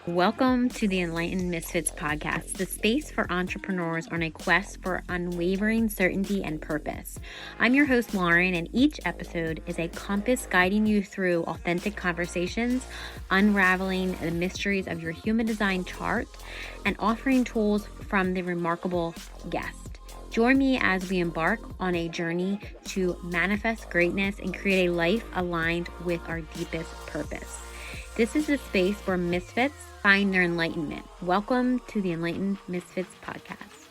Welcome to the Enlightened Misfits podcast, the space for entrepreneurs on a quest for unwavering certainty and purpose. I'm your host, Lauren, and each episode is a compass guiding you through authentic conversations, unraveling the mysteries of your human design chart, and offering tools from the remarkable guest. Join me as we embark on a journey to manifest greatness and create a life aligned with our deepest purpose. This is the space where misfits find their enlightenment. Welcome to the Enlightened Misfits podcast.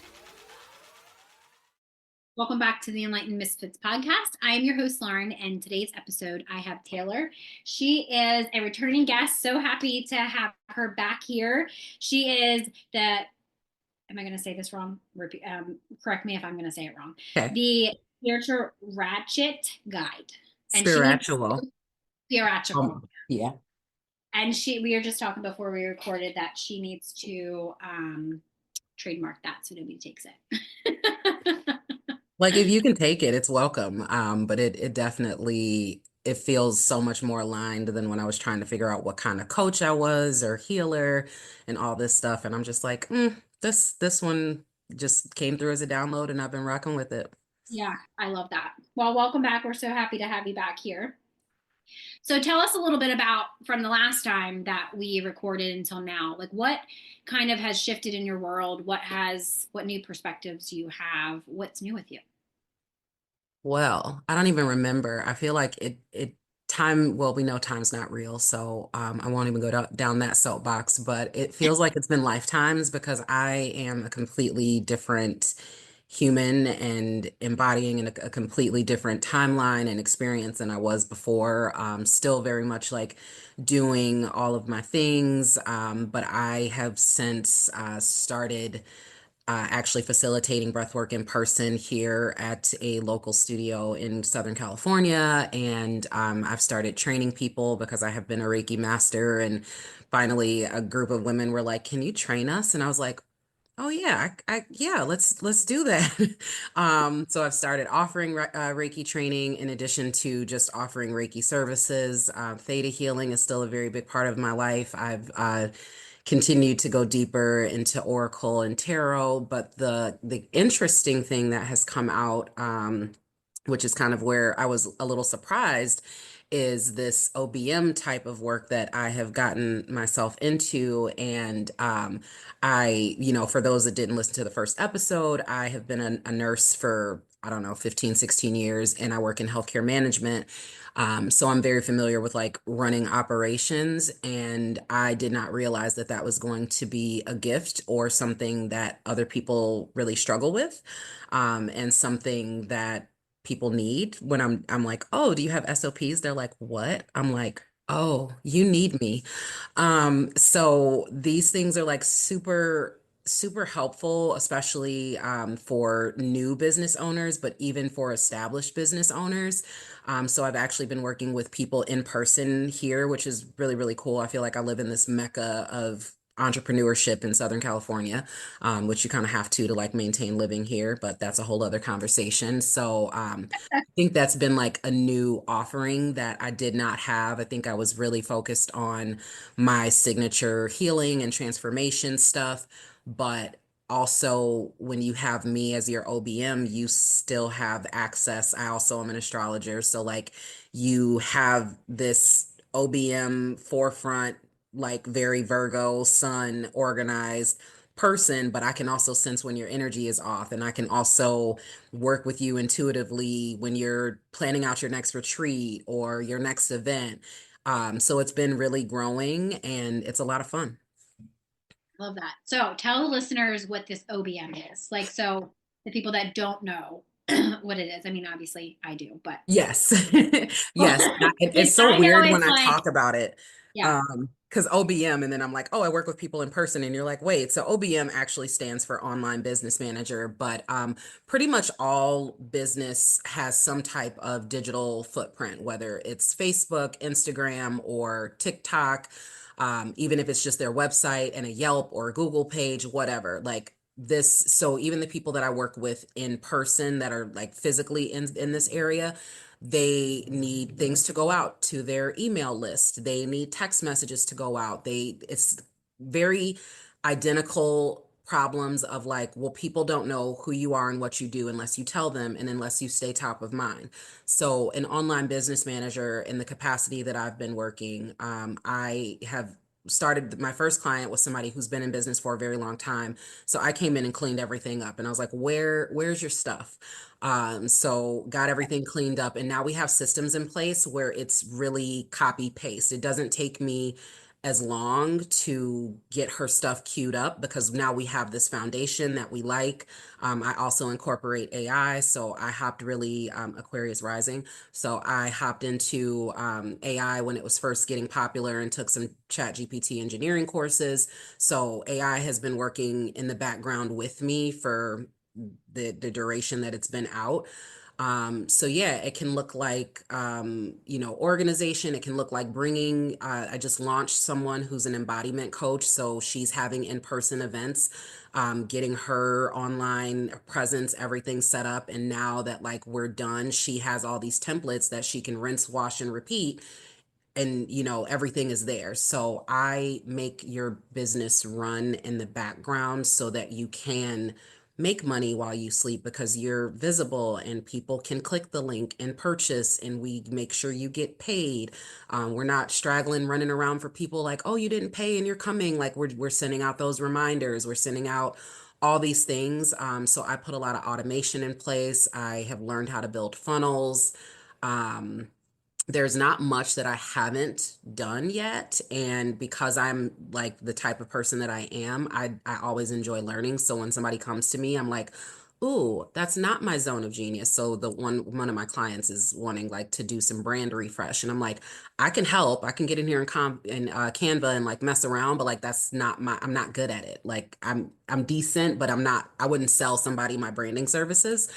Welcome back to the Enlightened Misfits podcast. I am your host, Lauren, and today's episode, I have Taylor. She is a returning guest. So happy to have her back here. She is am I going to say this wrong? Correct me if I'm going to say it wrong. Okay. The Spiritual Ratchet Guide. And Spiritual. Spiritual. Yeah. And we were just talking before we recorded that she needs to trademark that so nobody takes it. Like if you can take it, it's welcome. But it definitely it feels so much more aligned than when I was trying to figure out what kind of coach I was or healer and all this stuff. And I'm just like, this one just came through as a download and I've been rocking with it. Yeah, I love that. Well, welcome back. We're so happy to have you back here. So tell us a little bit about from the last time that we recorded until now, like what kind of has shifted in your world? What new perspectives you have? What's new with you? Well, I don't even remember. I feel like well, we know time's not real, so I won't even go down that soapbox, but it feels like it's been lifetimes because I am a completely different human and embodying a completely different timeline and experience than I was before. Still very much like doing all of my things, but I have since started actually facilitating breathwork in person here at a local studio in Southern California. And I've started training people because I have been a Reiki master. And finally, a group of women were like, "Can you train us?" And I was like, "Oh yeah, yeah, let's do that." So I've started offering Reiki training in addition to just offering Reiki services. Theta healing is still a very big part of my life. I've continued to go deeper into Oracle and Tarot, but the interesting thing that has come out, which is kind of where I was a little surprised, is this OBM type of work that I have gotten myself into. And for those that didn't listen to the first episode, I have been a nurse for, I don't know, 15, 16 years, and I work in healthcare management. So I'm very familiar with like running operations, and I did not realize that that was going to be a gift or something that other people really struggle with, and something that people need when I'm like, "Oh, do you have SOPs?" They're like, "What?" I'm like, "Oh, you need me." So these things are like super, super helpful, especially for new business owners, but even for established business owners. So I've actually been working with people in person here, which is really, really cool. I feel like I live in this mecca of entrepreneurship in Southern California, which you kind of have to like maintain living here, but that's a whole other conversation. So I think that's been like a new offering that I did not have. I think I was really focused on my signature healing and transformation stuff, but also when you have me as your OBM, you still have access. I also am an astrologer, so like you have this OBM forefront, like very Virgo, sun, organized person, but I can also sense when your energy is off, and I can also work with you intuitively when you're planning out your next retreat or your next event. So it's been really growing and it's a lot of fun. Love that. So tell the listeners what this OBM is. Like, so the people that don't know what it is. I mean, obviously I do, but Yes. Yes. like, It's so I know weird when it's I like, talk about it. yeah. Because OBM, and then I'm like, "Oh, I work with people in person." And you're like, "Wait, so OBM actually stands for Online Business Manager." But pretty much all business has some type of digital footprint, whether it's Facebook, Instagram, or TikTok, even if it's just their website and a Yelp or a Google page, whatever. Like this, so even the people that I work with in person that are like physically in this area, they need things to go out to their email list. They need text messages to go out. It's very identical problems of like, well, people don't know who you are and what you do unless you tell them and unless you stay top of mind. So, an online business manager in the capacity that I've been working, I have started my first client was somebody who's been in business for a very long time. So I came in and cleaned everything up and I was like, where's your stuff? So got everything cleaned up and now we have systems in place where it's really copy paste. It doesn't take me as long to get her stuff queued up because now we have this foundation that we like. I also incorporate AI, so I hopped really Aquarius rising. So I hopped into AI when it was first getting popular and took some chat GPT engineering courses. So AI has been working in the background with me for the duration that it's been out. So yeah, it can look like, organization. It can look like bringing, I just launched someone who's an embodiment coach. So she's having in-person events, getting her online presence, everything set up. And now that like we're done, she has all these templates that she can rinse, wash, and repeat and everything is there. So I make your business run in the background so that you can make money while you sleep because you're visible and people can click the link and purchase and we make sure you get paid. We're not straggling running around for people like, oh, you didn't pay and you're coming. Like we're sending out those reminders, we're sending out all these things. So I put a lot of automation in place. I have learned how to build funnels. There's not much that I haven't done yet. And because I'm like the type of person that I am, I always enjoy learning. So when somebody comes to me, I'm like, ooh, that's not my zone of genius. So the one of my clients is wanting like to do some brand refresh. And I'm like, I can help. I can get in here and Canva and like mess around, but like that's not I'm not good at it. Like I'm decent, but I wouldn't sell somebody my branding services.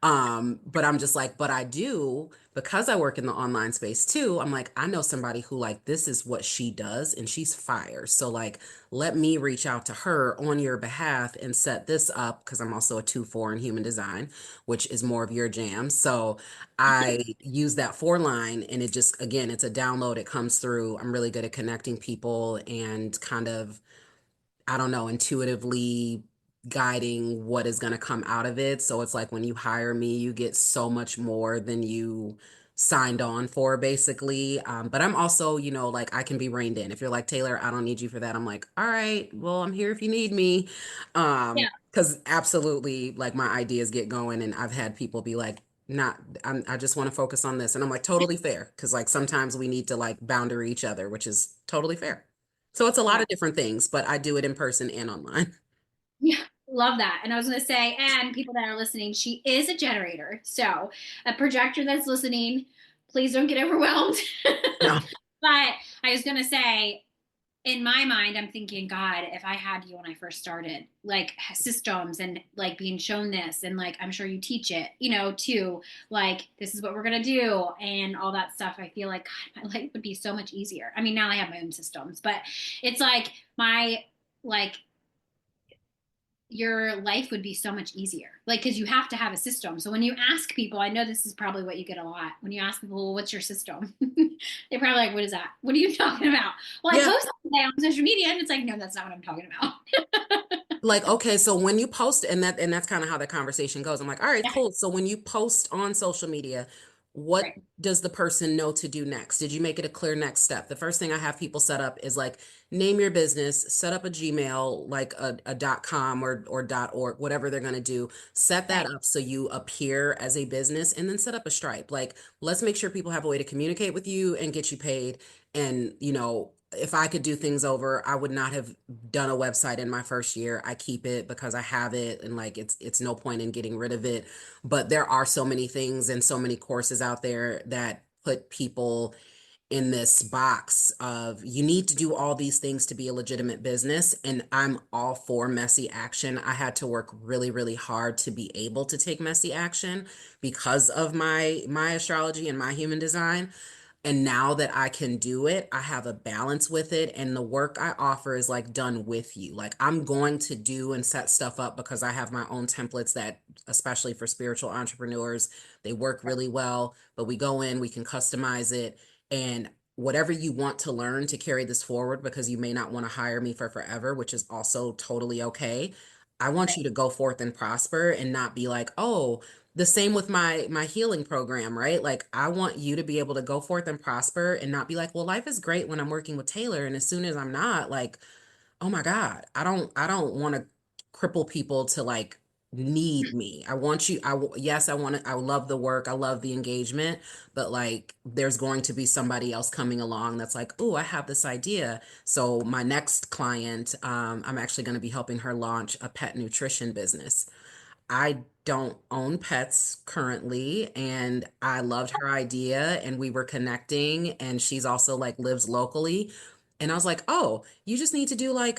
But I'm just like, but I do because I work in the online space too. I'm like, I know somebody who like this is what she does and she's fire. So like, let me reach out to her on your behalf and set this up because I'm also a 2-4 in human design, which is more of your jam. So I use that 4 line and it just again, it's a download. It comes through. I'm really good at connecting people and kind of I don't know, intuitively guiding what is going to come out of it. So it's like when you hire me, you get so much more than you signed on for, basically. But I'm also, like I can be reined in. If you're like, Taylor, I don't need you for that. I'm like, all right, well, I'm here if you need me. Yeah. Because absolutely, like my ideas get going, and I've had people be like, I just want to focus on this. And I'm like, totally fair. Because like sometimes we need to like boundary each other, which is totally fair. So it's a lot Yeah. of different things, but I do it in person and online. Yeah. Love that. And I was going to say, and people that are listening, she is a generator. So a projector that's listening, please don't get overwhelmed. No. But I was going to say, in my mind, I'm thinking, God, if I had you when I first started, like systems and like being shown this, and like I'm sure you teach it, too, like this is what we're gonna do and all that stuff. I feel like God, my life would be so much easier. I mean, now I have my own systems, but it's like like your life would be so much easier. Like, because you have to have a system. So when you ask people, I know this is probably what you get a lot. When you ask people, well, what's your system? They're probably like, what is that? What are you talking about? Well, I Yeah. post all day on social media, and it's like, no, that's not what I'm talking about. Like, okay, so when you post and that's kind of how the conversation goes. I'm like, all right, Yeah, cool. So when you post on social media, what right, does the person know to do next? Did you make it a clear next step? The first thing I have people set up is like name your business, set up a Gmail, like a .com or .org, whatever they're gonna do. Set that right. up so you appear as a business and then set up a Stripe. Like, let's make sure people have a way to communicate with you and get you paid. And, if I could do things over, I would not have done a website in my first year. I keep it because I have it and like it's no point in getting rid of it. But there are so many things and so many courses out there that put people in this box of you need to do all these things to be a legitimate business. And I'm all for messy action. I had to work really, really hard to be able to take messy action because of my astrology and my human design. And now that I can do it, I have a balance with it. And the work I offer is like done with you. Like I'm going to do and set stuff up because I have my own templates that, especially for spiritual entrepreneurs, they work really well. But we go in, we can customize it. And whatever you want to learn to carry this forward, because you may not want to hire me for forever, which is also totally okay. I want Right. you to go forth and prosper and not be like, oh, the same with my healing program, right? Like I want you to be able to go forth and prosper and not be like, well, life is great when I'm working with Taylor, and as soon as I'm not, like, oh my God, I don't want to cripple people to like need me. I want you, yes, I want to, I love the work, I love the engagement, but like there's going to be somebody else coming along that's like, oh, I have this idea. So my next client, I'm actually going to be helping her launch a pet nutrition business. I don't own pets currently, and I loved her idea, and we were connecting, and she's also like lives locally. And I was like, "Oh, you just need to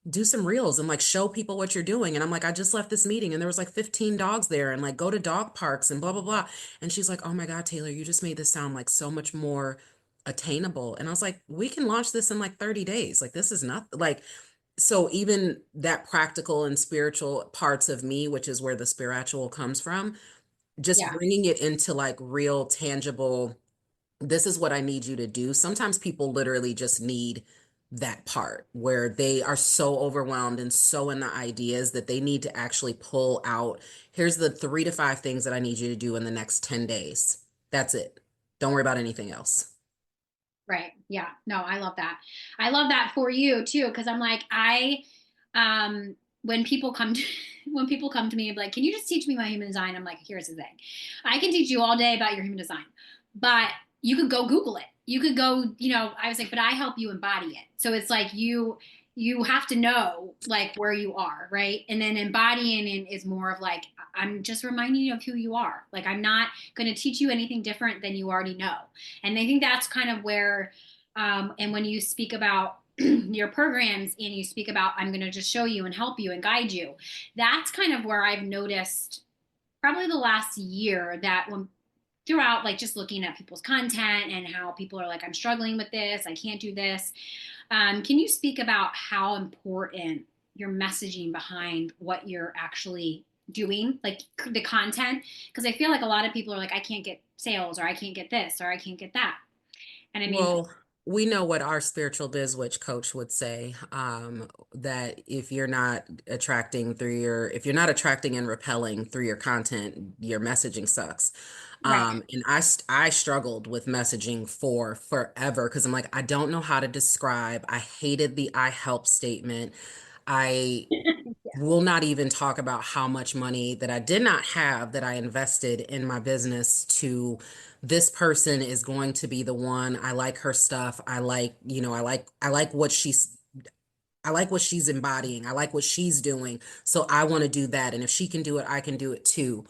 do some reels and like show people what you're doing." And I'm like, "I just left this meeting and there was like 15 dogs there, and like go to dog parks and blah blah blah." And she's like, "Oh my God, Taylor, you just made this sound like so much more attainable." And I was like, "We can launch this in like 30 days. Like this is not like." So even that practical and spiritual parts of me, which is where the spiritual comes from, just Yeah. bringing it into like real tangible, this is what I need you to do. Sometimes people literally just need that part where they are so overwhelmed and so in the ideas that they need to actually pull out, here's the 3 to 5 things that I need you to do in the next 10 days. That's it. Don't worry about anything else. Right. Yeah. No, I love that. I love that for you too, because I'm like, when people come to, when people come to me and be like, can you just teach me my human design? I'm like, here's the thing. I can teach you all day about your human design, but you could go Google it. You could go, I was like, but I help you embody it. So it's like you have to know like where you are, right? And then embodying it is more of like, I'm just reminding you of who you are. Like I'm not going to teach you anything different than you already know. And I think that's kind of where, and when you speak about your programs and you speak about, I'm going to just show you and help you and guide you, that's kind of where I've noticed probably the last year that when throughout like just looking at people's content and how people are like, I'm struggling with this, I can't do this. Can you speak about how important your messaging behind what you're actually doing, like the content? Because I feel like a lot of people are like, I can't get sales, or I can't get this, or I can't get that. And I mean, Well, we know what our spiritual biz witch coach would say, that if you're not attracting through if you're not attracting and repelling through your content, your messaging sucks. right. And I struggled with messaging for forever because I'm like, I don't know how to describe. I hated the I help statement. I Yeah. will not even talk about how much money that I did not have that I invested in my business to this person is going to be the one. I like her stuff. I like, I like what she's embodying. I like what she's doing. So I want to do that. And if she can do it, I can do it too.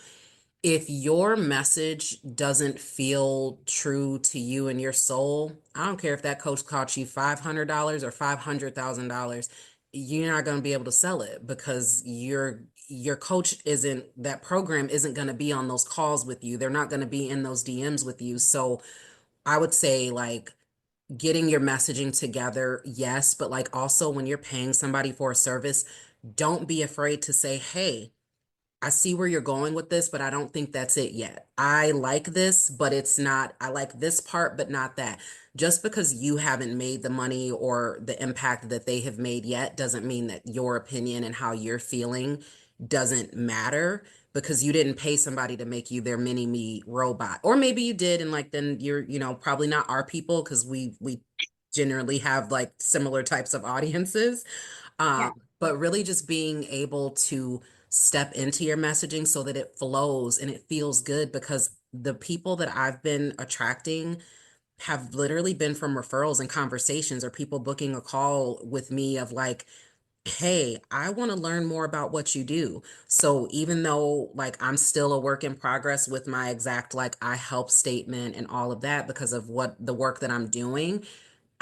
If your message doesn't feel true to you and your soul, I don't care if that coach cost you $500 or $500,000, you're not going to be able to sell it because your coach isn't, that program isn't going to be on those calls with you. They're not going to be in those DMs with you. So I would say like getting your messaging together, yes, but like also when you're paying somebody for a service, don't be afraid to say, hey, I see where you're going with this, but I don't think that's it yet. I like this, but it's not, I like this part, but not that. Just because you haven't made the money or the impact that they have made yet doesn't mean that your opinion and how you're feeling doesn't matter because you didn't pay somebody to make you their mini me robot. Or maybe you did, and like then you're, probably not our people because we generally have like similar types of audiences. Yeah. But really just being able to step into your messaging so that it flows and it feels good because the people that I've been attracting have literally been from referrals and conversations or people booking a call with me of like, hey, I want to learn more about what you do. So even though like I'm still a work in progress with my exact like I help statement and all of that because of what the work that I'm doing,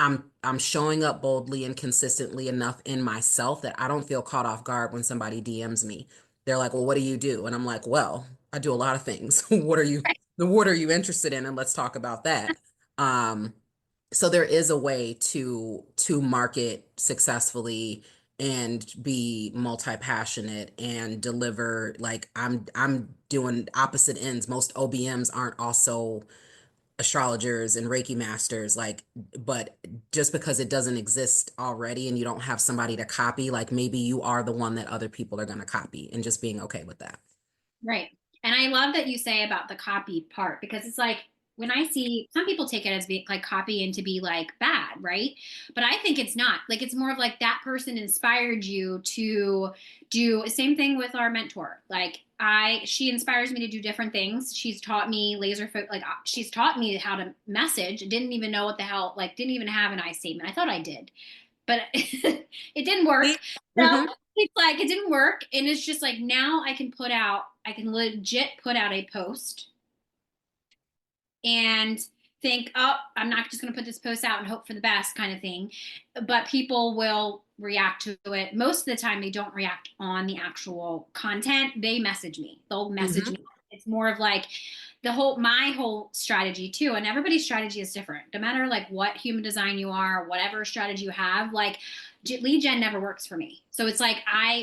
I'm showing up boldly and consistently enough in myself that I don't feel caught off guard when somebody DMs me. They're like, "Well, what do you do?" And I'm like, "Well, I do a lot of things. What are you interested in? And let's talk about that." Um, so there is a way to market successfully and be multi-passionate and deliver like I'm doing opposite ends. Most OBMs aren't also astrologers and Reiki masters, like, but just because it doesn't exist already and you don't have somebody to copy, like maybe you are the one that other people are going to copy and just being okay with that. Right. And I love that you say about the copy part because it's like when I see some people take it as being like copying to be like bad, right? But I think it's not. Like it's more of like that person inspired you to do same thing with our mentor. Like she inspires me to do different things. She's taught me she's taught me how to message. Didn't even know what the hell like didn't even have an I statement. I thought I did, but it didn't work. So Hmm. it's like it didn't work. And it's just like now I can legit put out a post and think, oh, I'm not just going to put this post out and hope for the best kind of thing. But people will react to it. Most of the time, they don't react on the actual content. They message me. They'll message Hmm. me. It's more of like my whole strategy too. And everybody's strategy is different. No matter like what human design you are, whatever strategy you have, like lead gen never works for me. So it's like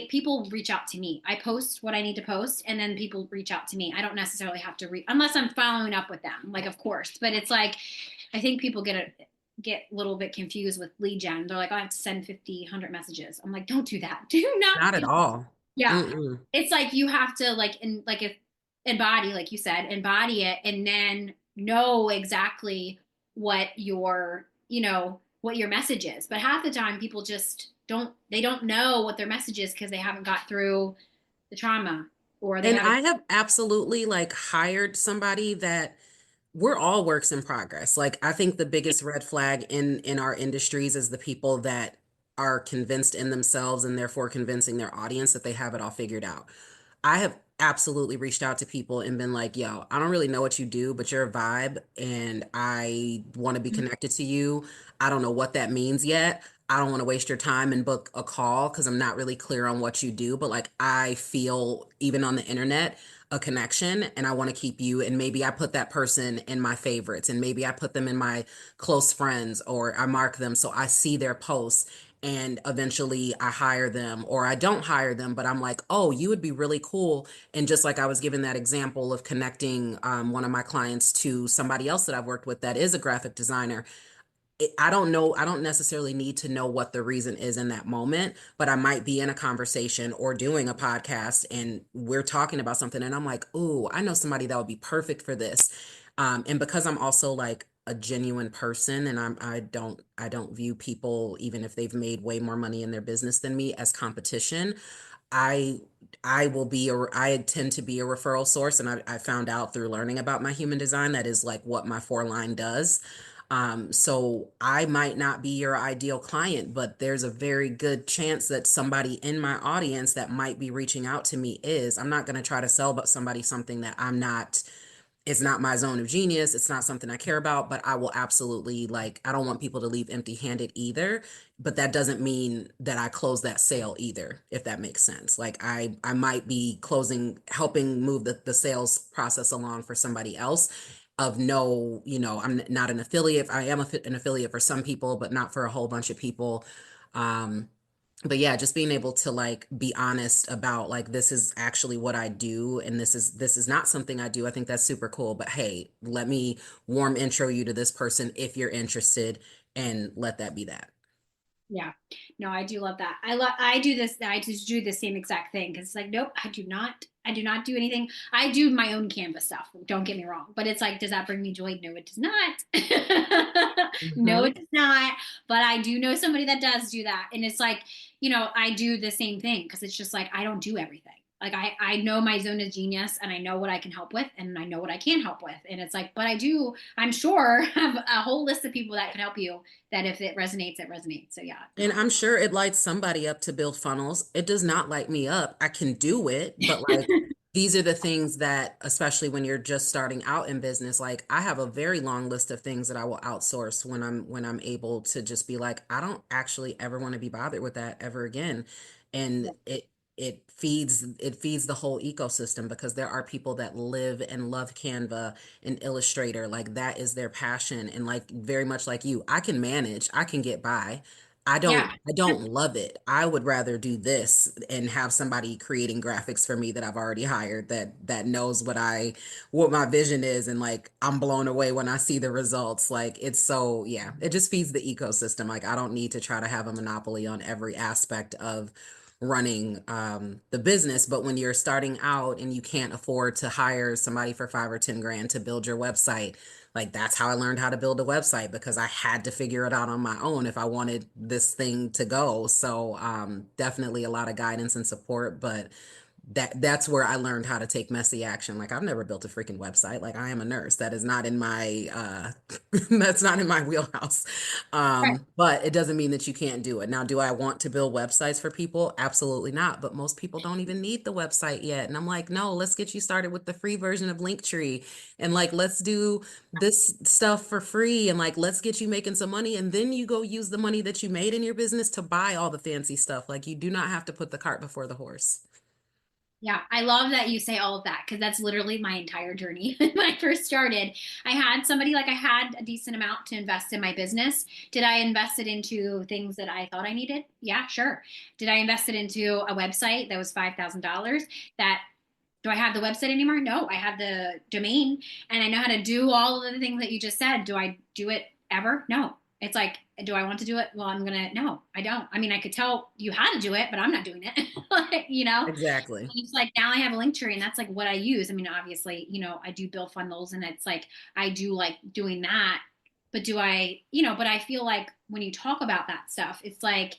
people reach out to me. I post what I need to post and then people reach out to me. I don't necessarily have to read unless I'm following up with them, like of course. But it's like I think people get a little bit confused with lead gen. They're like, oh, I have to send 50, 100 messages. I'm like, don't do that. Do not Not do at that. all. Yeah. Mm-mm. It's like you have to if embody, like you said, embody it and then know exactly what what your message is. But half the time people just don't know what their message is because they haven't got through the trauma or they And haven't. I have absolutely like hired somebody that we're all works in progress. Like I think the biggest red flag in our industries is the people that are convinced in themselves and therefore convincing their audience that they have it all figured out. I have absolutely reached out to people and been like, yo, I don't really know what you do, but you're a vibe and I want to be connected to you. I don't know what that means yet. I don't want to waste your time and book a call because I'm not really clear on what you do. But like, I feel even on the internet, a connection and I want to keep you. And maybe I put that person in my favorites and maybe I put them in my close friends or I mark them so I see their posts and eventually I hire them or I don't hire them, but I'm like, oh, you would be really cool. And just like I was given that example of connecting one of my clients to somebody else that I've worked with that is a graphic designer. I don't know, I don't necessarily need to know what the reason is in that moment, but I might be in a conversation or doing a podcast and we're talking about something and I'm like, "Ooh, I know somebody that would be perfect for this." And because I'm also like a genuine person and I don't view people even if they've made way more money in their business than me as competition. I I tend to be a referral source and I found out through learning about my human design that is like what my four line does. So I might not be your ideal client, but there's a very good chance that somebody in my audience that might be reaching out to me is. I'm not going to try to sell but somebody something that I'm not, it's not my zone of genius. It's not something I care about, but I will absolutely like, I don't want people to leave empty-handed either, but that doesn't mean that I close that sale either, if that makes sense. Like I might be closing, helping move the sales process along for somebody else of no, I'm not an affiliate. I am an affiliate for some people, but not for a whole bunch of people. Um, but yeah, just being able to like be honest about like this is actually what I do and this is not something I do. I think that's super cool. But hey, let me warm intro you to this person if you're interested and let that be that. Yeah. No, I do love that. I just do the same exact thing because it's like, nope, I do not do anything. I do my own Canvas stuff. Don't get me wrong. But it's like, does that bring me joy? No, it does not. No, Hmm. it does not. But I do know somebody that does do that. And it's like, I do the same thing because it's just like I don't do everything. Like I know my zone of genius and I know what I can help with and I know what I can't help with. And it's like, but I'm sure have a whole list of people that can help you that if it resonates, it resonates. So yeah, And no. I'm sure it lights somebody up to build funnels. It does not light me up. I can do it, but like these are the things that, especially when you're just starting out in business, like I have a very long list of things that I will outsource when I'm able to just be like, I don't actually ever want to be bothered with that ever again. And it feeds the whole ecosystem because there are people that live and love Canva and Illustrator. Like that is their passion. And like very much like you, I can manage, I can get by. Yeah. I don't love it. I would rather do this and have somebody creating graphics for me that I've already hired that knows what my vision is, and like I'm blown away when I see the results. Like it's so, yeah, it just feeds the ecosystem. Like I don't need to try to have a monopoly on every aspect of running the business. But when you're starting out and you can't afford to hire somebody for 5 or 10 grand to build your website, like that's how I learned how to build a website, because I had to figure it out on my own if I wanted this thing to go. So definitely a lot of guidance and support, but that's where I learned how to take messy action. Like I've never built a freaking website. Like I am a nurse. That is not in my that's not in my wheelhouse. Right. But it doesn't mean that you can't do it. Now, do I want to build websites for people? Absolutely not. But most people don't even need the website yet. And I'm like, no, let's get you started with the free version of Linktree. And like let's do this stuff for free, and like let's get you making some money, and then you go use the money that you made in your business to buy all the fancy stuff. Like you do not have to put the cart before the horse. Yeah, I love that you say all of that because that's literally my entire journey. When I first started, I had somebody like I had a decent amount to invest in my business. Did I invest it into things that I thought I needed? Yeah, sure. Did I invest it into a website that was $5,000? That do I have the website anymore? No, I have the domain and I know how to do all of the things that you just said. Do I do it ever? No. It's like, do I want to do it? Well, no, I don't. I mean, I could tell you how to do it, but I'm not doing it. Like, Exactly. it's like now I have a link tree and that's like what I use. I mean, obviously, I do build funnels and it's like I do like doing that. But but I feel like when you talk about that stuff, it's like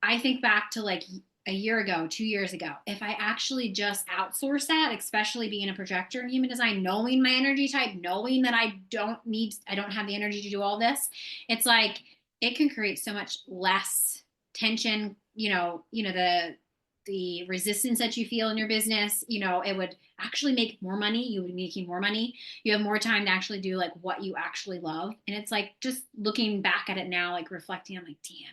I think back to like a year ago, 2 years ago, if I actually just outsource that, especially being a projector in human design, knowing my energy type, knowing that I don't have the energy to do all this, it's like it can create so much less tension, the resistance that you feel in your business, it would actually make more money. You would be making more money. You have more time to actually do like what you actually love. And it's like just looking back at it now, like reflecting, I'm like, damn,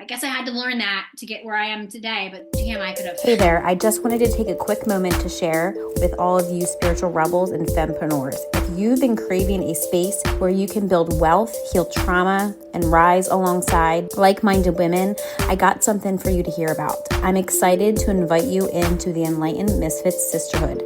I guess I had to learn that to get where I am today, but damn, I could have. Hey there, I just wanted to take a quick moment to share with all of you spiritual rebels and fempreneurs. If you've been craving a space where you can build wealth, heal trauma, and rise alongside like-minded women, I got something for you to hear about. I'm excited to invite you into the Enlightened Misfits Sisterhood.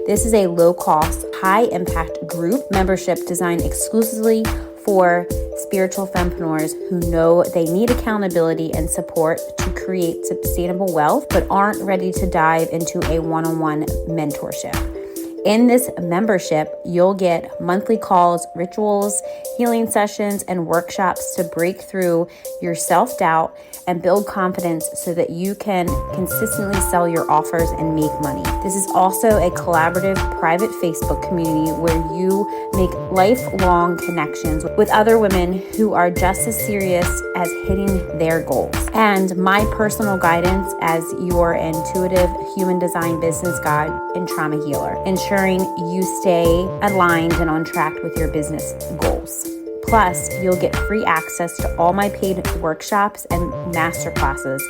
This is a low-cost, high-impact group membership designed exclusively for spiritual fempreneurs who know they need accountability and support to create sustainable wealth, but aren't ready to dive into a one-on-one mentorship. In this membership, you'll get monthly calls, rituals, healing sessions, and workshops to break through your self-doubt and build confidence so that you can consistently sell your offers and make money. This is also a collaborative private Facebook community where you make lifelong connections with other women who are just as serious as hitting their goals. And my personal guidance as your intuitive human design business guide and trauma healer, ensuring you stay aligned and on track with your business goals. Plus, you'll get free access to all my paid workshops and masterclasses,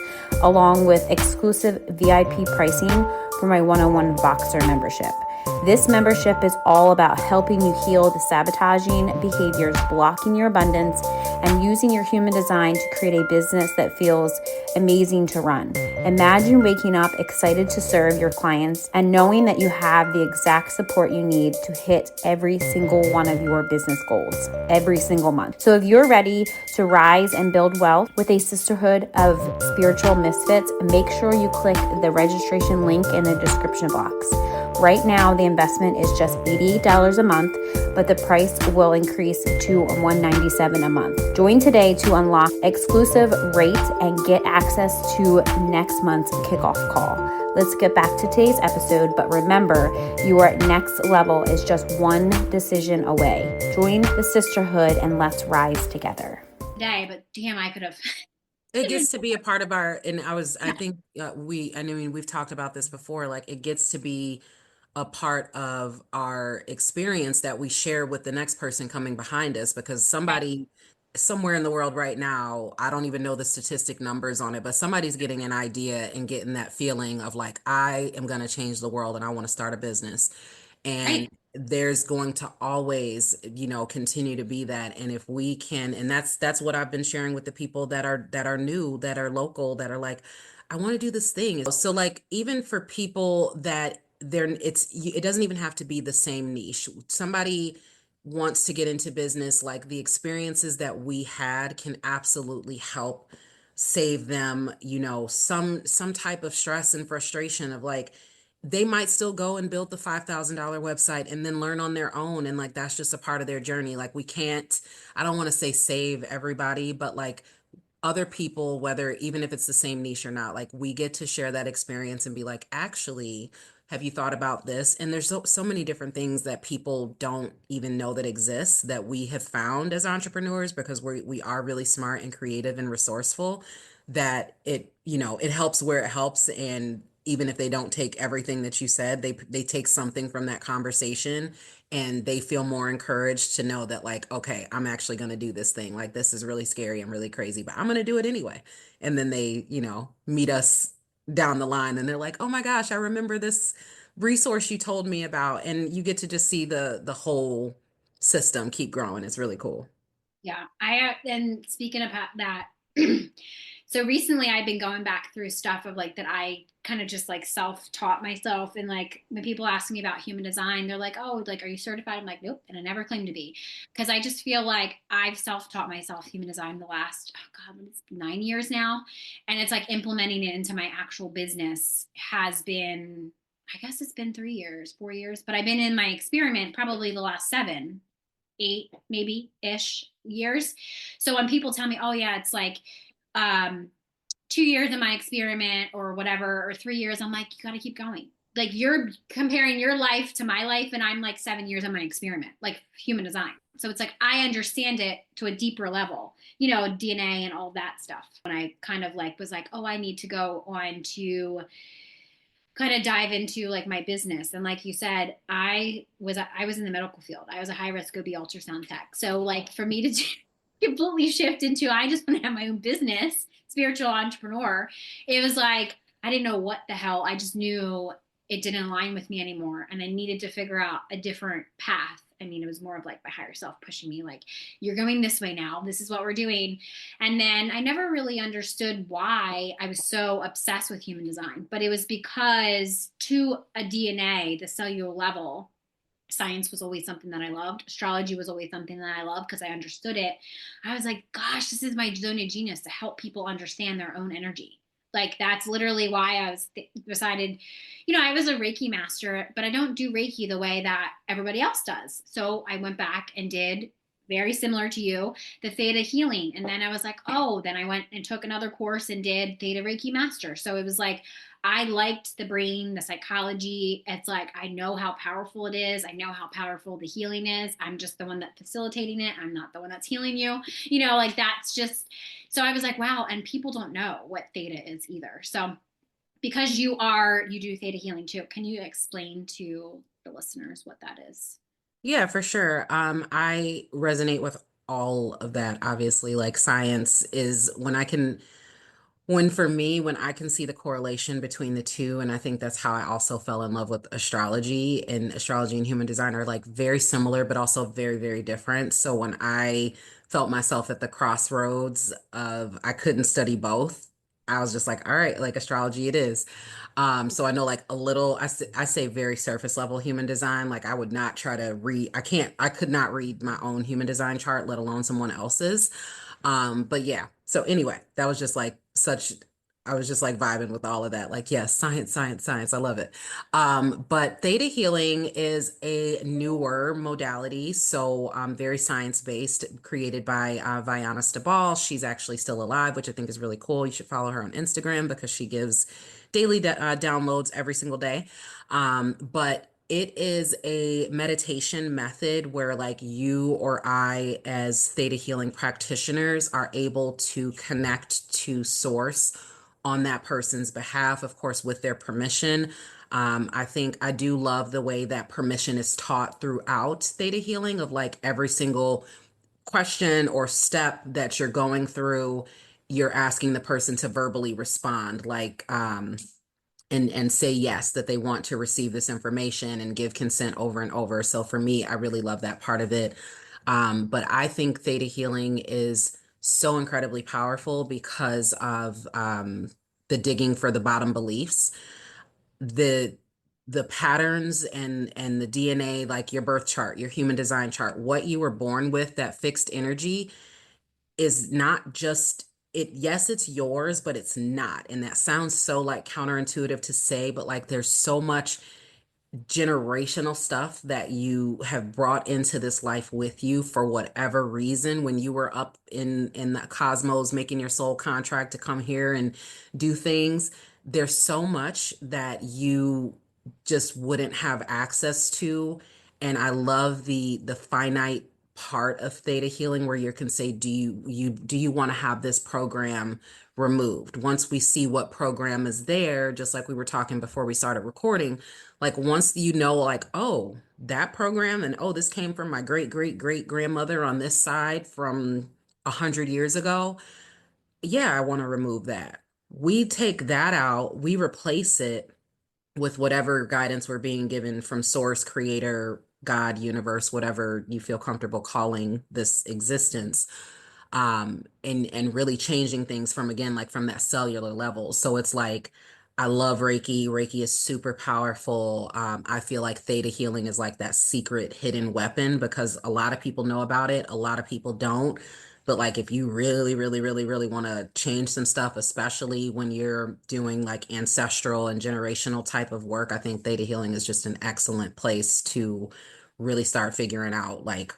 along with exclusive VIP pricing for my one-on-one Voxer membership. This membership is all about helping you heal the sabotaging behaviors blocking your abundance and using your human design to create a business that feels amazing to run. Imagine waking up excited to serve your clients and knowing that you have the exact support you need to hit every single one of your business goals every single month. So if you're ready to rise and build wealth with a sisterhood of spiritual misfits, make sure you click the registration link in the description box. Right now, the investment is just $88 a month, but the price will increase to $197 a month. Join today to unlock exclusive rates and get access to next month's kickoff call. Let's get back to today's episode, but remember, your next level is just one decision away. Join the sisterhood and let's rise together. Today, but damn, I could have. It gets to be a part of our, and I think I mean, we've talked about this before, like it gets to be a part of our experience that we share with the next person coming behind us, because somebody somewhere in the world right now, I don't even know the statistic numbers on it, but somebody's getting an idea and getting that feeling of like, I am going to change the world and I want to start a business. And Right. there's going to always, continue to be that. And if we can, and that's what I've been sharing with the people that are new, that are local, that are like, I want to do this thing. So like even for people that it doesn't even have to be the same niche. Somebody wants to get into business, like the experiences that we had can absolutely help save them, some type of stress and frustration of like, they might still go and build the $5,000 website and then learn on their own. And like, that's just a part of their journey. Like, we can't, I don't want to say save everybody, but like, other people, whether even if it's the same niche or not, like we get to share that experience and be like, actually, have you thought about this? And there's so many different things that people don't even know that exist that we have found as entrepreneurs because we are really smart and creative and resourceful, that it helps where it helps. And even if they don't take everything that you said, they take something from that conversation and they feel more encouraged to know that like, okay, I'm actually going to do this thing. Like, this is really scary and really crazy, but I'm going to do it anyway. And then they, meet us down the line and they're like, oh my gosh, I remember this resource you told me about. And you get to just see the whole system keep growing. It's really cool. Yeah, and speaking about that, so recently I've been going back through stuff of like that I kind of just like self-taught myself, and like when people ask me about human design, they're like, "Oh, like are you certified?" I'm like, "Nope," and I never claimed to be, because I just feel like I've self-taught myself human design the last, oh God, it's 9 years now, and it's like implementing it into my actual business has been, I guess it's been 3 years, 4 years, but I've been in my experiment probably the last 7, 8 maybe ish years. So when people tell me, oh yeah, it's like 2 years in my experiment or whatever, or 3 years, I'm like, you got to keep going. Like you're comparing your life to my life, and I'm like 7 years in my experiment, like human design. So it's like I understand it to a deeper level, DNA and all that stuff. When I kind of like was like, oh, I need to go on to kind of dive into like my business. And like you said, I was in the medical field. I was a high risk OB ultrasound tech. So like for me to completely shift into, I just want to have my own business, spiritual entrepreneur, it was like I didn't know what the hell. I just knew it didn't align with me anymore, and I needed to figure out a different path. I mean, it was more of like my higher self pushing me, like, you're going this way now. This is what we're doing. And then I never really understood why I was so obsessed with human design, but it was because to a DNA, the cellular level, science was always something that I loved. Astrology was always something that I loved because I understood it. I was like, gosh, this is my zone of genius, to help people understand their own energy. Like that's literally why I was decided, I was a Reiki master, but I don't do Reiki the way that everybody else does. So I went back and did, very similar to you, the theta healing. And then I was like, oh, then I went and took another course and did theta Reiki master. So it was like, I liked the brain, the psychology. It's like, I know how powerful it is. I know how powerful the healing is. I'm just the one that's facilitating it. I'm not the one that's healing you. Like that's just, so I was like, wow. And people don't know what theta is either. So because you do theta healing too, can you explain to the listeners what that is? Yeah, for sure. I resonate with all of that. Obviously, like science is when I can see the correlation between the two, and I think that's how I also fell in love with astrology. And astrology and human design are like very similar, but also very, very different. So when I felt myself at the crossroads of I couldn't study both, I was just like, all right, like astrology it is. So I know like a little, I say very surface level human design. Like I would not try to read, I could not read my own human design chart, let alone someone else's. But yeah, so anyway, that was just like I was just like vibing with all of that. Like, yes, science, science, science. I love it. But theta healing is a newer modality. So, very science-based, created by Viana Stabal. She's actually still alive, which I think is really cool. You should follow her on Instagram because she gives daily downloads every single day. But it is a meditation method where, like, you or I, as theta healing practitioners, are able to connect to source on that person's behalf, of course, with their permission. I think I do love the way that permission is taught throughout theta healing, of like every single question or step that you're going through, you're asking the person to verbally respond. Like, and say yes, that they want to receive this information and give consent over and over. So for me, I really love that part of it. But I think theta healing is so incredibly powerful because of the digging for the bottom beliefs, the the patterns and the DNA, like your birth chart, your human design chart, what you were born with, that fixed energy is not just it. Yes, it's yours, but it's not. And that sounds so like counterintuitive to say, but like there's so much generational stuff that you have brought into this life with you for whatever reason when you were up in the cosmos making your soul contract to come here and do things. There's so much that you just wouldn't have access to. And I love the finite part of theta healing where you can say, do you want to have this program removed? Once we see what program is there, just like we were talking before we started recording, like once you know, like, oh, that program, and oh, this came from my great great great grandmother on this side from 100 years ago. Yeah, I want to remove that. We take that out, we replace it with whatever guidance we're being given from source, creator, God, universe, whatever you feel comfortable calling this existence, and really changing things from, again, like from that cellular level. So it's like I love Reiki. Reiki is super powerful. I feel like theta healing is like that secret hidden weapon because a lot of people know about it, a lot of people don't. But like if you really, really, really, really want to change some stuff, especially when you're doing like ancestral and generational type of work, I think theta healing is just an excellent place to really start figuring out like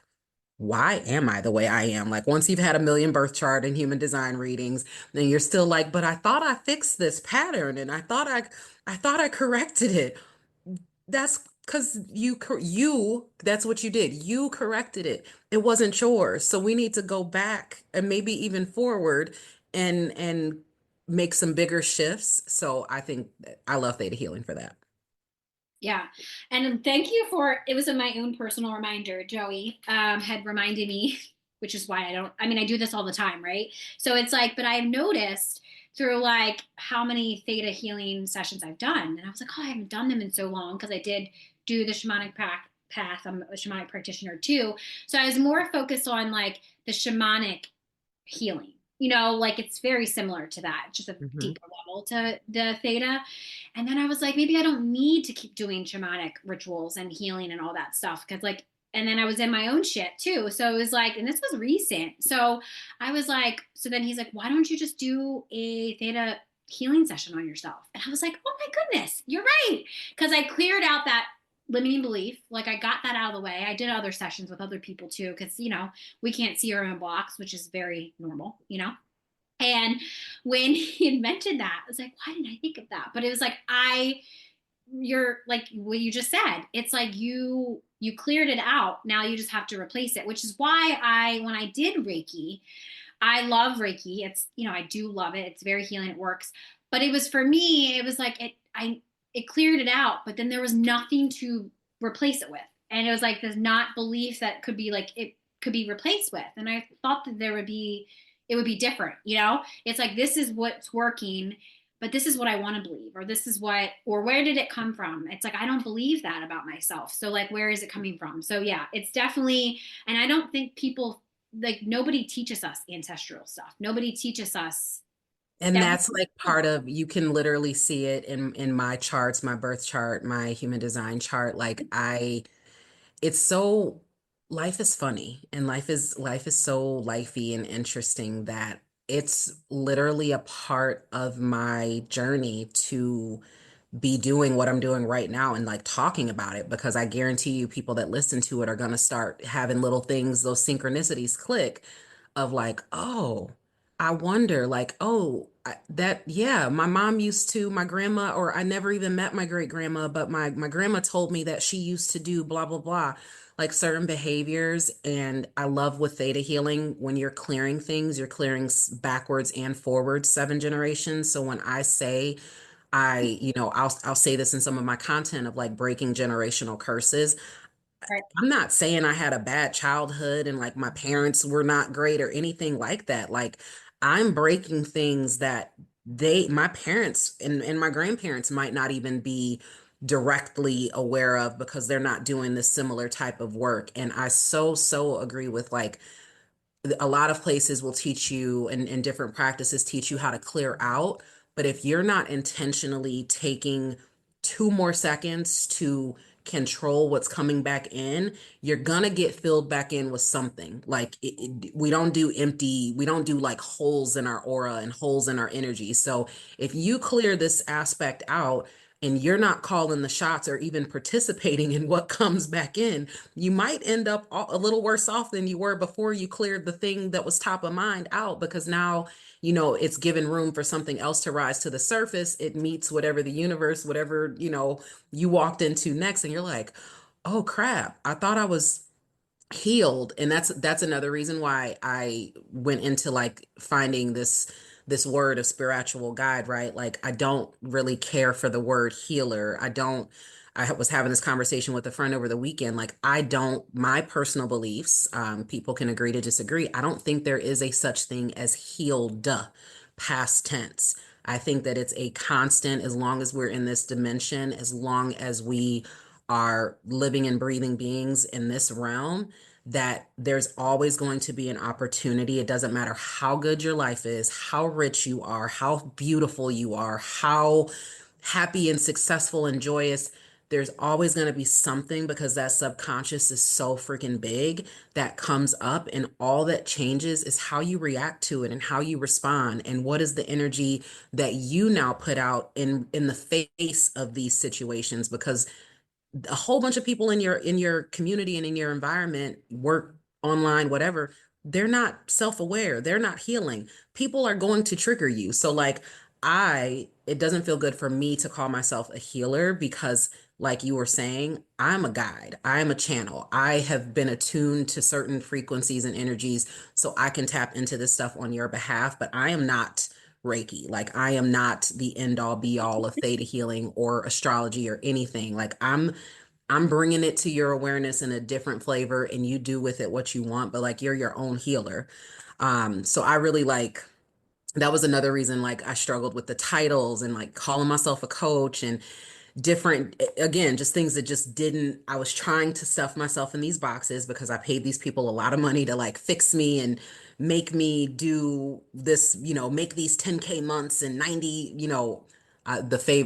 why am I the way I am? Like once you've had a million birth chart and human design readings, then you're still like, but I thought I fixed this pattern and I thought I corrected it. That's because you that's what you did. You corrected it. It wasn't yours. So we need to go back and maybe even forward and make some bigger shifts. So I think I love theta healing for that. Yeah. And thank you for it was my own personal reminder. Joey had reminded me, which is why I mean, I do this all the time, right? So it's like, but I've noticed through like how many theta healing sessions I've done. And I was like, oh, I haven't done them in so long because I did do the shamanic path. I'm a shamanic practitioner too. So I was more focused on like the shamanic healing. Like it's very similar to that, just a Hmm. deeper level to the theta. And then I was like, maybe I don't need to keep doing shamanic rituals and healing and all that stuff. Cause like, and then I was in my own shit too. So it was like, and this was recent. So I was like, so then he's like, why don't you just do a theta healing session on yourself? And I was like, oh my goodness, you're right. Cause I cleared out that limiting belief. Like I got that out of the way. I did other sessions with other people too. Cause we can't see our own blocks, which is very normal. And when he had mentioned that, I was like, why didn't I think of that? But it was like, you're like what you just said. It's like you cleared it out. Now you just have to replace it, which is why when I did Reiki, I love Reiki. I do love it. It's very healing. It works. But it was for me, it was like it cleared it out, but then there was nothing to replace it with. And it was like this not belief that could be like it could be replaced with. And I thought that it would be different. It's like this is what's working, but this is what I want to believe, or this is or where did it come from? It's like I don't believe that about myself. So like where is it coming from? So yeah, it's definitely, and I don't think people like nobody teaches us ancestral stuff. Nobody teaches us And that. that's like part of, you can literally see it in my charts, my birth chart, my human design chart. Like it's so, life is funny and life is so lifey and interesting that it's literally a part of my journey to be doing what I'm doing right now and like talking about it, because I guarantee you people that listen to it are going to start having little things, those synchronicities click of like, oh, I wonder, like, oh, yeah, my mom used to, my grandma, or I never even met my great grandma, but my grandma told me that she used to do blah, blah, blah, like certain behaviors. And I love with theta healing, when you're clearing things, you're clearing backwards and forwards 7 generations. So when I say, I'll say this in some of my content of like breaking generational curses. Right. I'm not saying I had a bad childhood and like my parents were not great or anything like that. Like I'm breaking things that my parents and my grandparents might not even be directly aware of because they're not doing this similar type of work. And I so agree with like a lot of places will teach you and different practices teach you how to clear out. But if you're not intentionally taking 2 more seconds to control what's coming back in, you're gonna get filled back in with something. Like we don't do empty, we don't do like holes in our aura and holes in our energy. So if you clear this aspect out, and you're not calling the shots or even participating in what comes back in, you might end up a little worse off than you were before you cleared the thing that was top of mind out, because now, it's given room for something else to rise to the surface. It meets whatever the universe, whatever, you walked into next, and you're like, oh crap, I thought I was healed. And that's another reason why I went into like finding this word of spiritual guide, right? Like I don't really care for the word healer. I was having this conversation with a friend over the weekend. Like I don't, my personal beliefs, people can agree to disagree. I don't think there is a such thing as healed, past tense. I think that it's a constant as long as we're in this dimension, as long as we are living and breathing beings in this realm, that there's always going to be an opportunity. It doesn't matter how good your life is, how rich you are, how beautiful you are, how happy and successful and joyous. There's always going to be something, because that subconscious is so freaking big, that comes up, and all that changes is how you react to it and how you respond, and what is the energy that you now put out in the face of these situations. Because a whole bunch of people in your community and in your environment, work, online, whatever, they're not self-aware, they're not healing. People are going to trigger you. So like it doesn't feel good for me to call myself a healer, because like you were saying, I'm a guide, I'm a channel, I have been attuned to certain frequencies and energies, so I can tap into this stuff on your behalf. But I am not Reiki. Like I am not the end all be all of theta healing or astrology or anything. Like I'm bringing it to your awareness in a different flavor, and you do with it what you want, but like you're your own healer. So I really like, that was another reason like I struggled with the titles and like calling myself a coach and different, again, just things that just didn't, I was trying to stuff myself in these boxes because I paid these people a lot of money to like fix me and make me do this, make these 10K months and 90,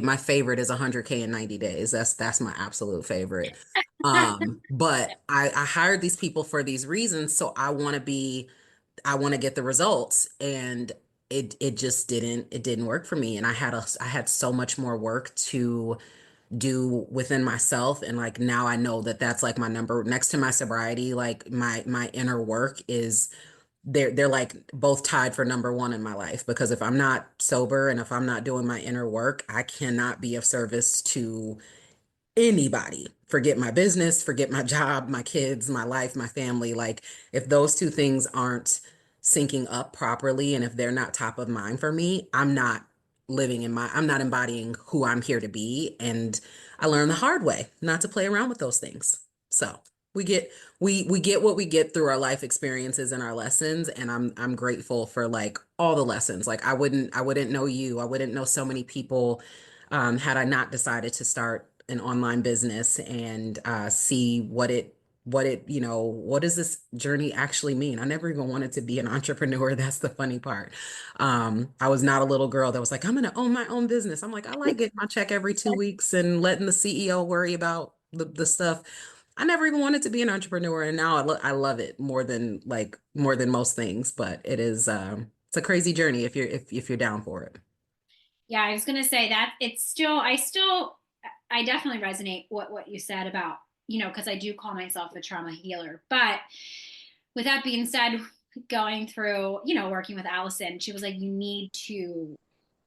my favorite is 100K in 90 days. That's my absolute favorite. But I hired these people for these reasons. So I want to get the results, and it just didn't work for me. And I had so much more work to do within myself. And like now I know that that's like my number next to my sobriety. Like my inner work is, they're like both tied for number one in my life, because if I'm not sober and if I'm not doing my inner work, I cannot be of service to anybody. Forget my business, forget my job, my kids, my life, my family. Like if those two things aren't syncing up properly, and if they're not top of mind for me, I'm not embodying who I'm here to be. And I learned the hard way not to play around with those things. So we get what we get through our life experiences and our lessons. And I'm grateful for like all the lessons. Like I wouldn't know you. I wouldn't know so many people, had I not decided to start an online business and see what does this journey actually mean? I never even wanted to be an entrepreneur. That's the funny part. I was not a little girl that was like, I'm going to own my own business. I'm like, I like getting my check every 2 weeks and letting the CEO worry about the stuff. I never even wanted to be an entrepreneur, and now I love it more than most things. But it's a crazy journey if you're down for it. Yeah, I was gonna say that it's still, I definitely resonate what you said about, because I do call myself a trauma healer. But with that being said, going through, working with Allison, she was like, you need to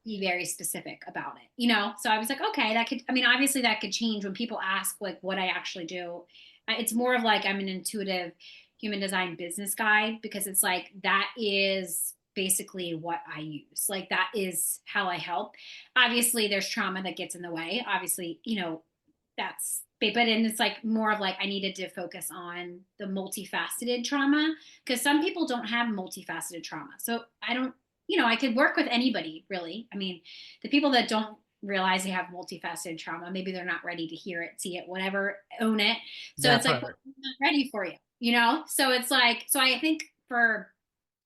be very specific about it. So I was like, okay, that could, I mean, obviously that could change when people ask like what I actually do. It's more of like I'm an intuitive human design business guide, because it's like that is basically what I use. Like that is how I help. Obviously there's trauma that gets in the way. Obviously, that's, but and it's like more of like I needed to focus on the multifaceted trauma, because some people don't have multifaceted trauma. So I don't, I could work with anybody really. I mean, the people that don't realize they have multifaceted trauma, maybe they're not ready to hear it, see it, whatever, own it. So That it's like, part. I'm not ready for you, So it's like, so I think for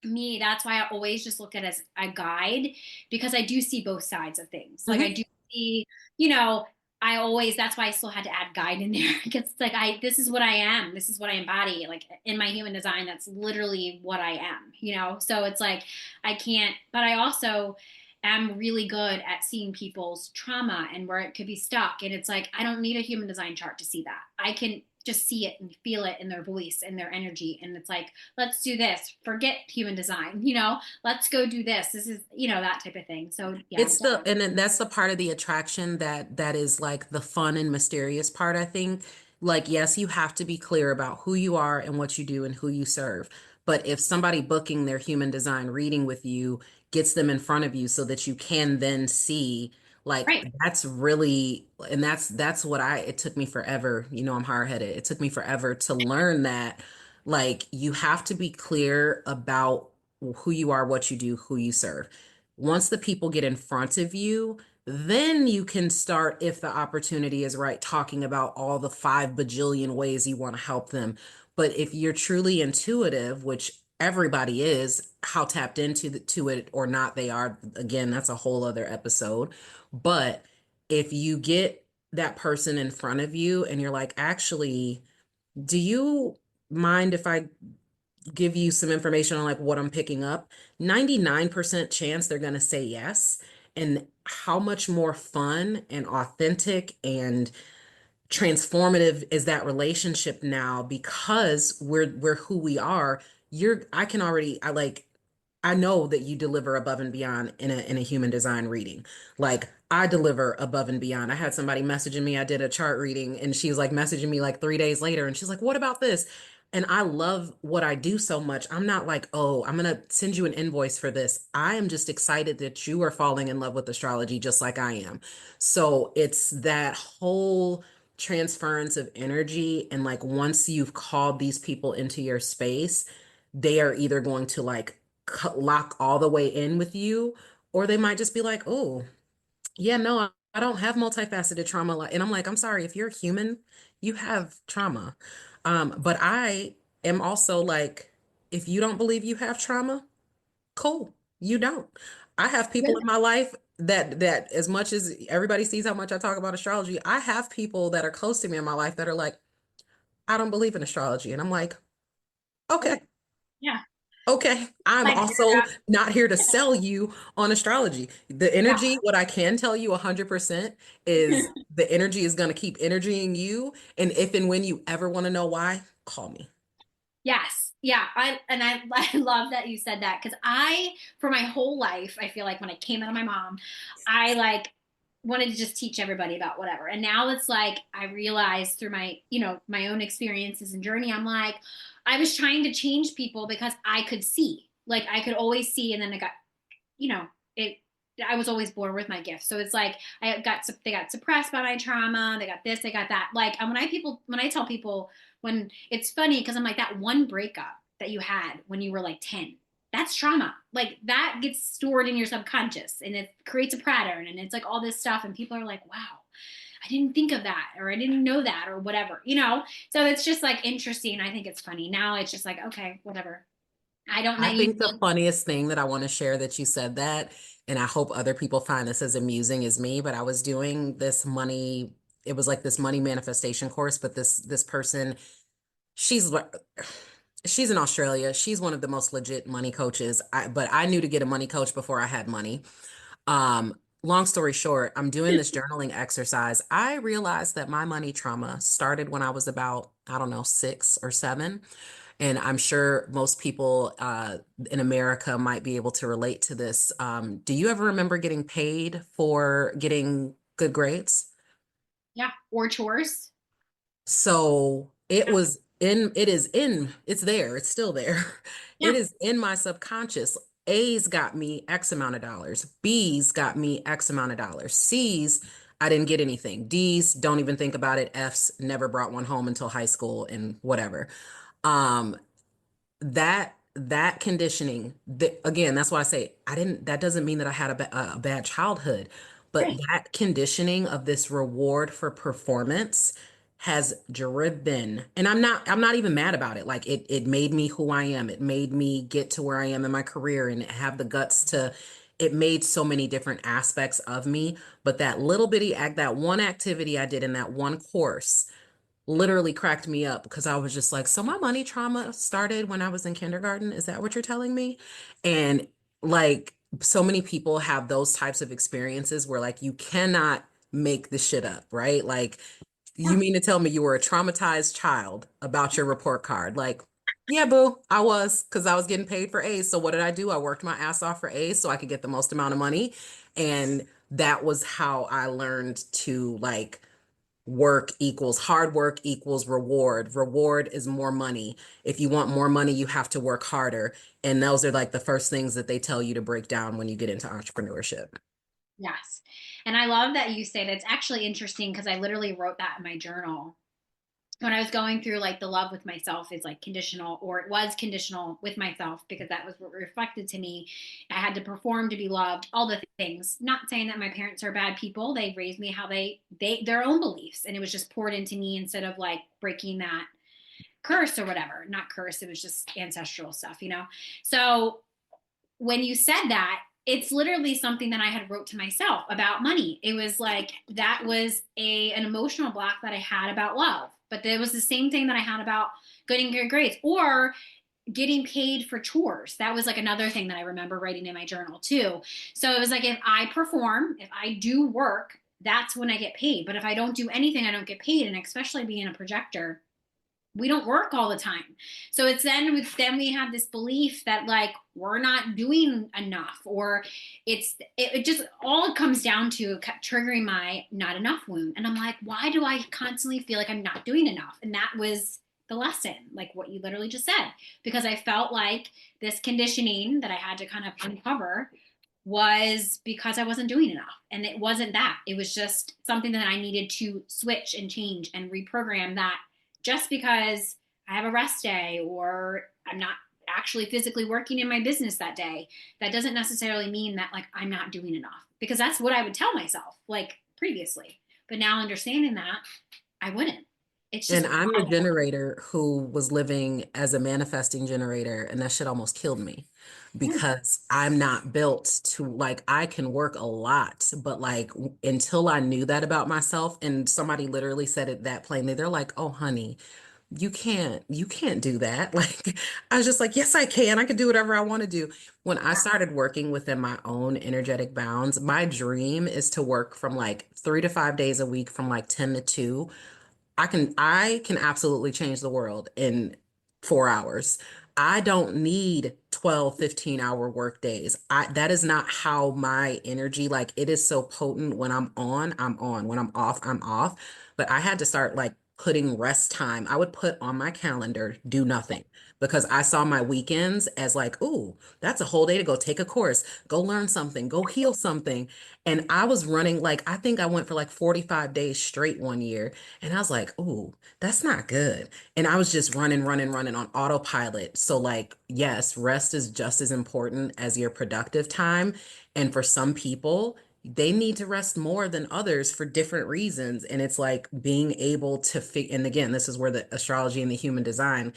me, that's why I always just look at it as a guide, because I do see both sides of things. Like I Mhm. do see, you know, I always, that's why I still had to add guide in there. Because it's like, this is what I am. This is what I embody. Like in my human design, that's literally what I am, So it's like, I can't, but I also am really good at seeing people's trauma and where it could be stuck. And it's like, I don't need a human design chart to see that. I can just see it and feel it in their voice and their energy. And it's like, let's do this. Forget human design, let's go do this. This is, that type of thing. So yeah, And then that's the part of the attraction that is like the fun and mysterious part, I think. Like, yes, you have to be clear about who you are and what you do and who you serve. But if somebody booking their human design reading with you gets them in front of you so that you can then see, like, right. that's really, and that's what it took me forever. I'm hard-headed. It took me forever to learn that, like, you have to be clear about who you are, what you do, who you serve. Once the people get in front of you, then you can start, if the opportunity is right, talking about all the 5 bajillion ways you want to help them. But if you're truly intuitive, which everybody is, how tapped into to it or not they are, again, that's a whole other episode. But if you get that person in front of you and you're like, actually, do you mind if I give you some information on like what I'm picking up, 99% chance they're going to say yes. And how much more fun and authentic and transformative is that relationship now because we're who we are. I can already I know that you deliver above and beyond in a human design reading. Like I deliver above and beyond. I had somebody messaging me. I did a chart reading and she was like messaging me like 3 days later and she's like, "What about this?" And I love what I do so much. I'm not like, "Oh, I'm going to send you an invoice for this." I am just excited that you are falling in love with astrology just like I am. So it's that whole transference of energy. And like once you've called these people into your space, they are either going to like lock all the way in with you, or they might just be like, "Oh, yeah, no, I don't have multifaceted trauma." And I'm like, "I'm sorry, if you're human, you have trauma." But I am also like, if you don't believe you have trauma, cool, you don't. I have people in my life that as much as everybody sees how much I talk about astrology, I have people that are close to me in my life that are like, "I don't believe in astrology." And I'm like, "Okay. Yeah. Okay, I'm Like, also not here to sell you on astrology. The yeah. energy, what I can tell you 100% is the energy is going to keep energying you. And if and when you ever want to know why, call me." Yes. Yeah. I love that you said that because for my whole life, I feel like when I came out of my mom, I like wanted to just teach everybody about whatever. And now it's like I realized through my own experiences and journey, I'm like, I was trying to change people because I could see, like I could always see. And then I got, you know, it, I was always born with my gift. So it's like they got suppressed by my trauma. They got this, they got that. Like, and when I tell people, when it's funny, because I'm like, that one breakup that you had when you were like 10, that's trauma. Like that gets stored in your subconscious and it creates a pattern and it's like all this stuff. And people are like, wow, I didn't think of that or I didn't know that or whatever. So it's just like interesting. I think it's funny. Now it's just like, okay, whatever. I don't know I you. think the funniest thing that I want to share that you said that, and I hope other people find this as amusing as me, but I was doing this money, it was like this money manifestation course, but this person, she's she's in Australia. She's one of the most legit money coaches. But I knew to get a money coach before I had money. Long story short, I'm doing this journaling exercise. I realized that my money trauma started when I was about, I don't know, 6 or 7. And I'm sure most people in America might be able to relate to this. Do you ever remember getting paid for getting good grades? Yeah. Or chores. So it's there, it's still there. It Yeah. is in my subconscious. A's got me X amount of dollars. B's got me X amount of dollars. C's, I didn't get anything. D's, don't even think about it. F's, never brought one home until high school and whatever. Um, that that conditioning, again, that's why I say that doesn't mean that I had a bad childhood, but Right. that conditioning of this reward for performance has driven, and I'm not even mad about it. Like it made me who I am. It made me get to where I am in my career and have the guts to, it made so many different aspects of me. But that little bitty act, that one activity I did in that one course literally cracked me up because I was just like, so my money trauma started when I was in kindergarten. Is that what you're telling me? And like so many people have those types of experiences where like you cannot make the shit up, right? Like you Yeah. mean to tell me you were a traumatized child about your report card? Like, yeah, boo, I was because I was getting paid for A's. So what did I do? I worked my ass off for A's so I could get the most amount of money. And that was how I learned to like work equals hard work equals reward. Reward is more money. If you want more money, you have to work harder. And those are like the first things that they tell you to break down when you get into entrepreneurship. Yes. And I love that you say that. It's actually interesting because I literally wrote that in my journal when I was going through like the love with myself is like conditional, or it was conditional with myself because that was what reflected to me. I had to perform to be loved, all the things. Not saying that my parents are bad people. They raised me how they their own beliefs, and it was just poured into me instead of like breaking that curse or whatever. Not curse, it was just ancestral stuff, you know? So when you said that, it's literally something that I had wrote to myself about money. It was like that was an emotional block that I had about love. But there was the same thing that I had about getting good grades or getting paid for chores. That was like another thing that I remember writing in my journal too. So it was like if I perform, if I do work, that's when I get paid. But if I don't do anything, I don't get paid. And especially being a projector, we don't work all the time. So it's then we have this belief that like we're not doing enough, or it just all comes down to triggering my not enough wound. And I'm like, why do I constantly feel like I'm not doing enough? And that was the lesson, like what you literally just said, because I felt like this conditioning that I had to kind of uncover was because I wasn't doing enough. And it wasn't that. It was just something that I needed to switch and change and reprogram that just because I have a rest day or I'm not actually physically working in my business that day, that doesn't necessarily mean that like I'm not doing enough, because that's what I would tell myself like previously. But now understanding that, I wouldn't. It's And just I'm the generator who was living as a manifesting generator, and that shit almost killed me yeah, because I'm not built to like, I can work a lot, but like until I knew that about myself, and somebody literally said it that plainly, they're like, oh, honey, you can't do that. Like, I was just like, yes, I can. I can do whatever I want to do. When I started working within my own energetic bounds, my dream is to work from like 3 to 5 days a week from like 10 to 2. I can absolutely change the world in 4 hours. I don't need 12, 15-hour work days. That is not how my energy, like it is so potent. When I'm on, I'm on. When I'm off, I'm off. But I had to start like putting rest time. I would put on my calendar, do nothing, because I saw my weekends as like, ooh, that's a whole day to go take a course, go learn something, go heal something. And I was running like, I think I went for like 45 days straight one year. And I was like, ooh, that's not good. And I was just running, running, running on autopilot. So, like, yes, rest is just as important as your productive time. And for some people, they need to rest more than others for different reasons. And it's like being able to and again, this is where the astrology and the human design,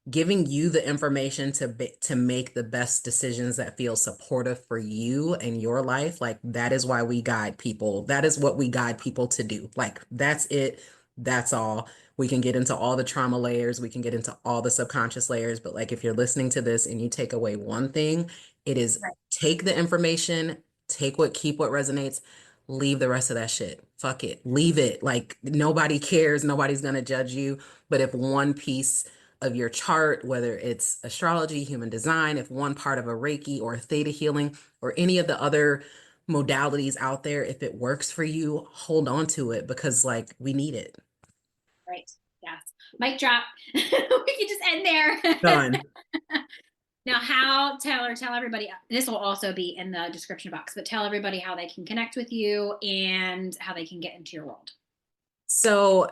giving you the information to make the best decisions that feel supportive for you and your life. Like that is why we guide people. That is what we guide people to do. Like that's it. That's all. We can get into all the trauma layers, we can get into all the subconscious layers, but like if you're listening to this and you take away one thing, it is right, take the information, keep what resonates, leave the rest of that shit. Fuck it. Leave it. Like nobody cares, nobody's gonna judge you. But if one piece of your chart, whether it's astrology, human design, if one part of a Reiki or a theta healing or any of the other modalities out there, if it works for you, hold on to it because like we need it. right. Yes. Mic drop. We can just end there. Done. Now, how, Taylor, tell everybody, this will also be in the description box, but tell everybody how they can connect with you and how they can get into your world. So,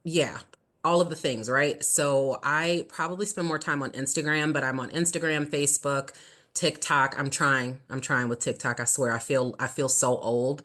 yeah. all of the things, right? So I probably spend more time on Instagram, but I'm on Instagram, Facebook, TikTok. I'm trying with TikTok. I swear I feel so old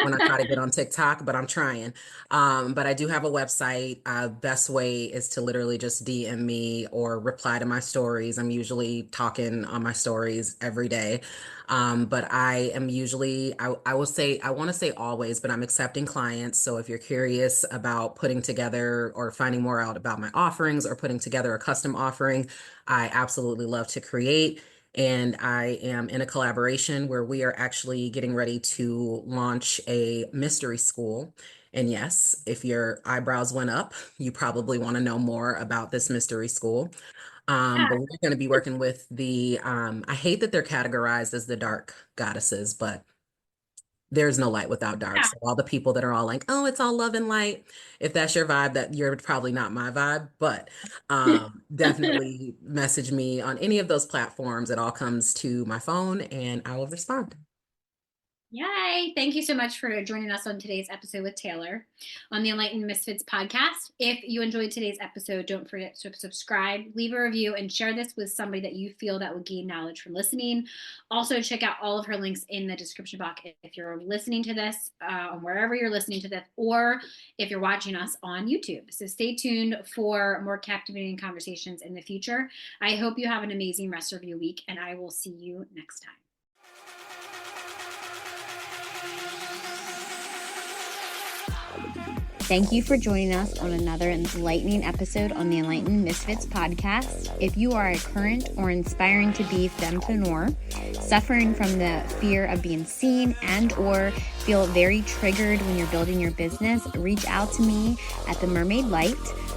when I try to get on TikTok, but I'm trying. But I do have a website. Best way is to literally just DM me or reply to my stories. I'm usually talking on my stories every day. But I am usually, I will say, I want to say always, but I'm accepting clients. So if you're curious about putting together or finding more out about my offerings or putting together a custom offering, I absolutely love to create. And I am in a collaboration where we are actually getting ready to launch a mystery school. And yes, if your eyebrows went up, you probably want to know more about this mystery school. Yeah. But we're going to be working with I hate that they're categorized as the dark goddesses, but there's no light without dark. Yeah. So all the people that are all like, oh, it's all love and light. If that's your vibe, that you're probably not my vibe, but definitely message me on any of those platforms. It all comes to my phone and I will respond. Yay. Thank you so much for joining us on today's episode with Taylor on the Enlightened Misfits podcast. If you enjoyed today's episode, don't forget to subscribe, leave a review, and share this with somebody that you feel that will gain knowledge from listening. Also, check out all of her links in the description box if you're listening to this, wherever you're listening to this, or if you're watching us on YouTube. So stay tuned for more captivating conversations in the future. I hope you have an amazing rest of your week, and I will see you next time. Thank you for joining us on another enlightening episode on the Enlightened Misfits podcast. If you are a current or inspiring to be fempreneur, suffering from the fear of being seen and or feel very triggered when you're building your business, reach out to me at The Mermaid Light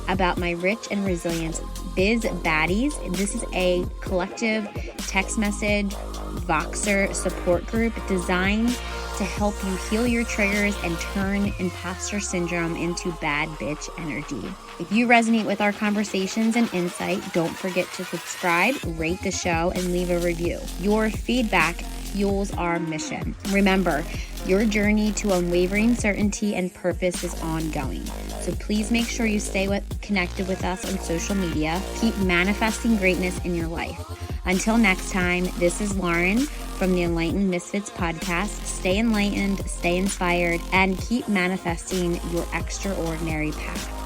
about my Rich and Resilient Biz Baddies. This is a collective text message Voxer support group designed to help you heal your triggers and turn imposter syndrome into bad bitch energy. If you resonate with our conversations and insight, don't forget to subscribe, rate the show, and leave a review. Your feedback fuels our mission. Remember, your journey to unwavering certainty and purpose is ongoing. So please make sure you stay connected with us on social media. Keep manifesting greatness in your life. Until next time, this is Lauren from the Enlightened Misfits podcast. Stay enlightened, stay inspired, and keep manifesting your extraordinary path.